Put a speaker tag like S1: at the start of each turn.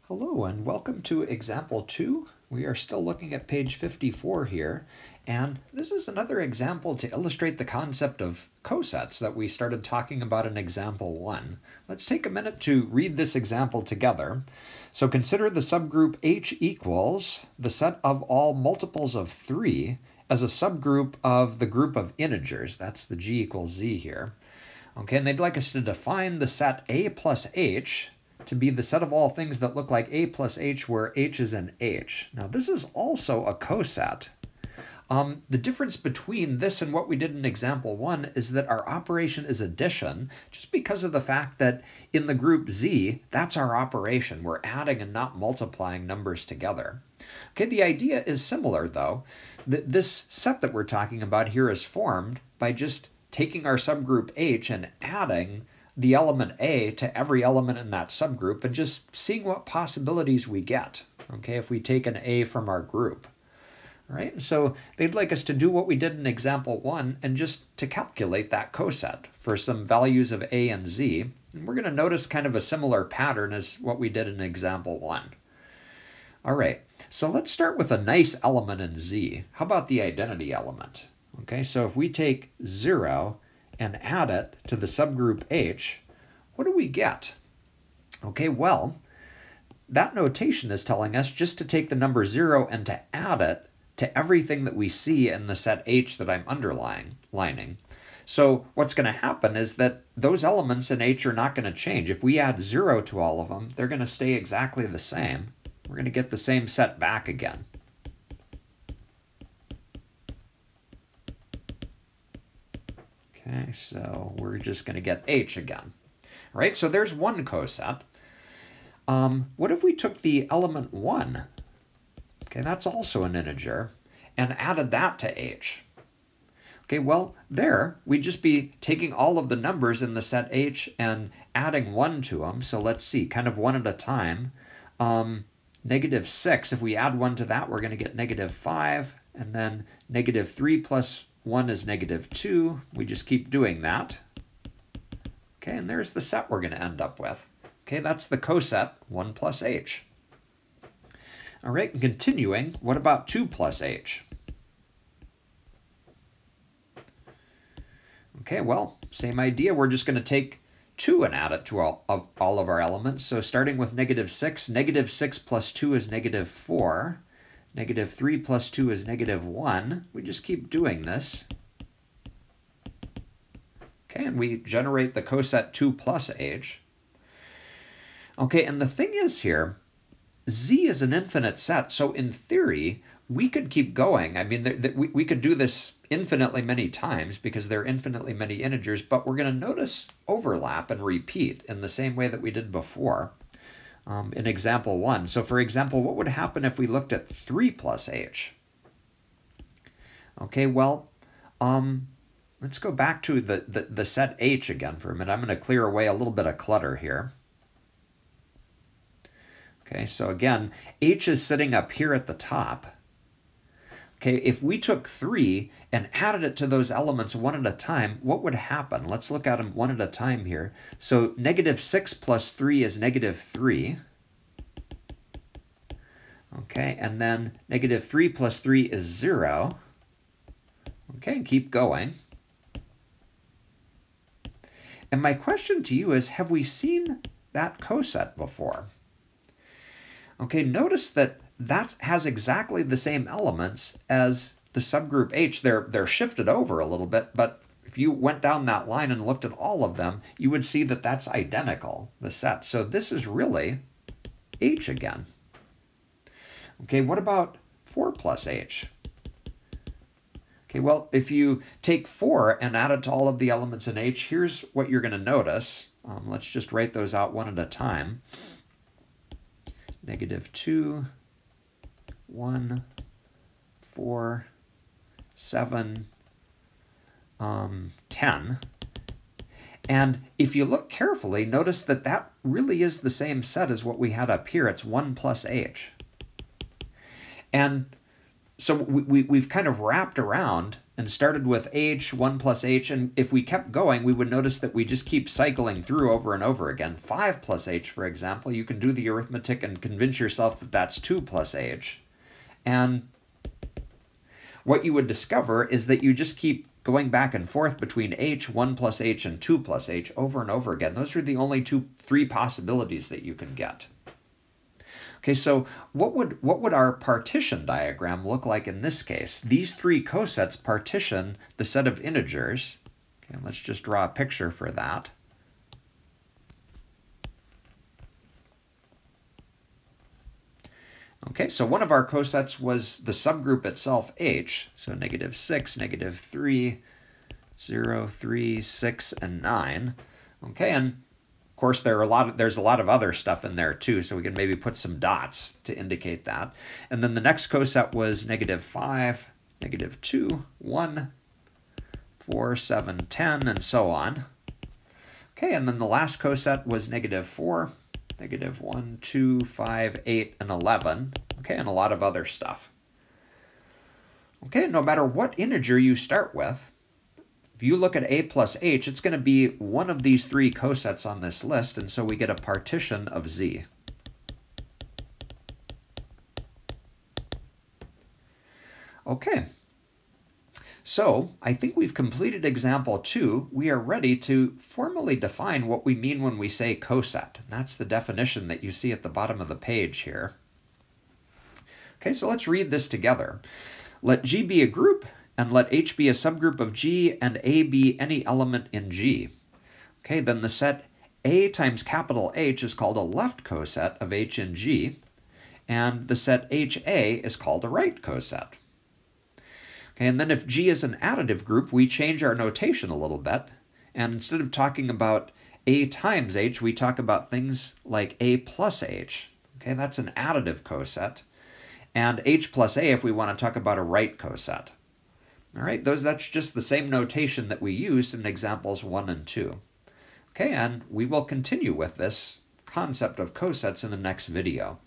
S1: Hello and welcome to example 2. We are still looking at page 54 here, and this is another example to illustrate the concept of cosets that we started talking about in example 1. Let's take a minute to read this example together. So consider the subgroup H equals the set of all multiples of 3 as a subgroup of the group of integers. That's the G equals Z here. Okay, and they'd like us to define the set A plus H to be the set of all things that look like A plus H where H is in H. Now this is also a coset. The difference between this and what we did in example 1 is that our operation is addition, just because of the fact that in the group Z, that's our operation. We're adding and not multiplying numbers together. Okay, the idea is similar though. This set that we're talking about here is formed by just taking our subgroup H and adding the element A to every element in that subgroup and just seeing what possibilities we get, okay, if we take an A from our group. All right, and so they'd like us to do what we did in example 1 and just to calculate that coset for some values of A and Z. And we're going to notice kind of a similar pattern as what we did in example 1. All right, so let's start with a nice element in Z. How about the identity element? Okay, so if we take 0 and add it to the subgroup H, what do we get? Okay, well, that notation is telling us just to take the number 0 and to add it to everything that we see in the set H that I'm underlining. So what's going to happen is that those elements in H are not going to change. If we add 0 to all of them, they're going to stay exactly the same. We're going to get the same set back again. Okay, so we're just going to get H again. All right, so there's one coset. What if we took the element 1? Okay, that's also an integer, and added that to H. Okay, well, there, we'd just be taking all of the numbers in the set H and adding 1 to them. So let's see, kind of one at a time. -6, if we add 1 to that, we're going to get -5, and then -3 plus 1 is -2. We just keep doing that. Okay, and there's the set we're going to end up with. Okay, that's the coset 1 plus H. All right, and continuing, what about 2 plus H? Okay, well, same idea. We're just going to take 2 and add it to all of our elements. So starting with -6, -6 plus 2 is -4. -3 plus 2 is -1. We just keep doing this. Okay, and we generate the coset 2 plus H. Okay, and the thing is here, Z is an infinite set, so in theory, we could keep going. I mean, we could do this infinitely many times because there are infinitely many integers, but we're going to notice overlap and repeat in the same way that we did before in example 1. So for example, what would happen if we looked at 3 plus H? Okay, well, let's go back to the set H again for a minute. I'm going to clear away a little bit of clutter here. Okay, so again, H is sitting up here at the top. Okay, if we took 3 and added it to those elements one at a time, what would happen? Let's look at them one at a time here. So -6 plus 3 is -3. Okay, and then -3 plus 3 is 0. Okay, keep going. And my question to you is, have we seen that coset before? Okay, notice that has exactly the same elements as the subgroup H. They're shifted over a little bit, but if you went down that line and looked at all of them, you would see that that's identical, the set. So this is really H again. Okay, what about 4 plus H? Okay, well, if you take 4 and add it to all of the elements in H, here's what you're going to notice. Let's just write those out one at a time. -2, 1, 4, 7, 10. And if you look carefully, notice that that really is the same set as what we had up here. It's 1 plus H. And so we've kind of wrapped around and started with h, 1 plus h, and if we kept going, we would notice that we just keep cycling through over and over again. 5 plus h, for example, you can do the arithmetic and convince yourself that that's 2 plus h. And what you would discover is that you just keep going back and forth between h, 1 plus h, and 2 plus h over and over again. Those are the only three possibilities that you can get. Okay, so what would our partition diagram look like in this case? These three cosets partition the set of integers. Okay, let's just draw a picture for that. Okay, so one of our cosets was the subgroup itself, h. So -6, -3, 0, 3, 6, and 9. Okay, and of course there's a lot of other stuff in there too, so we can maybe put some dots to indicate that. And then the next coset was -5, -2, 1, 4, 7, 10, and so on. Okay, and then the last coset was -4, -1, 2, 5, 8, and 11. Okay, and a lot of other stuff. Okay, no matter what integer you start with, if you look at a plus h, it's going to be one of these three cosets on this list, and so we get a partition of z. Okay, so I think we've completed example 2. We are ready to formally define what we mean when we say coset. And that's the definition that you see at the bottom of the page here. Okay, so let's read this together. Let G be a group, and let H be a subgroup of G, and A be any element in G. Okay, then the set A times capital H is called a left coset of H in G, and the set HA is called a right coset. Okay, and then if G is an additive group, we change our notation a little bit, and instead of talking about A times H, we talk about things like A plus H. Okay, that's an additive coset. And H plus A if we want to talk about a right coset. All right, that's just the same notation that we used in examples 1 and 2. Okay, and we will continue with this concept of cosets in the next video.